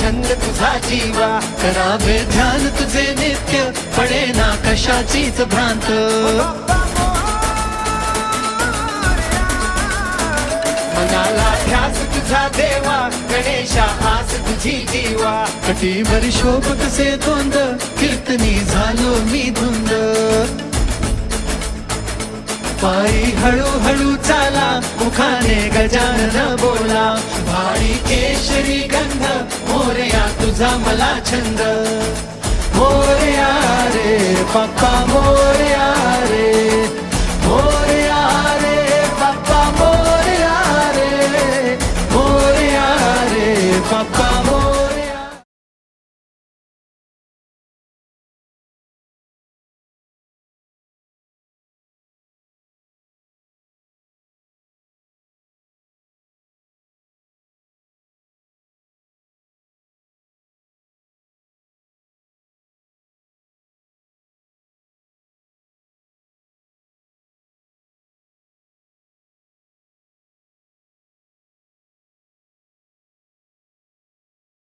छंद तुझा जीवा, करावे ध्यान तुझे नित्य, पडे ना कशाचीच भ्रांत. मनाला ध्यास तुझा देवा, गणेशा आस तुझी जीवा, कटीवर शोभ कसे धोंद, कीर्तनी झालो मी धुंद. पायी हळूहळू चाला, मुखाने गजानन बोला, भारी केशरी गंध, मोरया तुझा मला छंद. मोरया रे बाप्पा मोरया,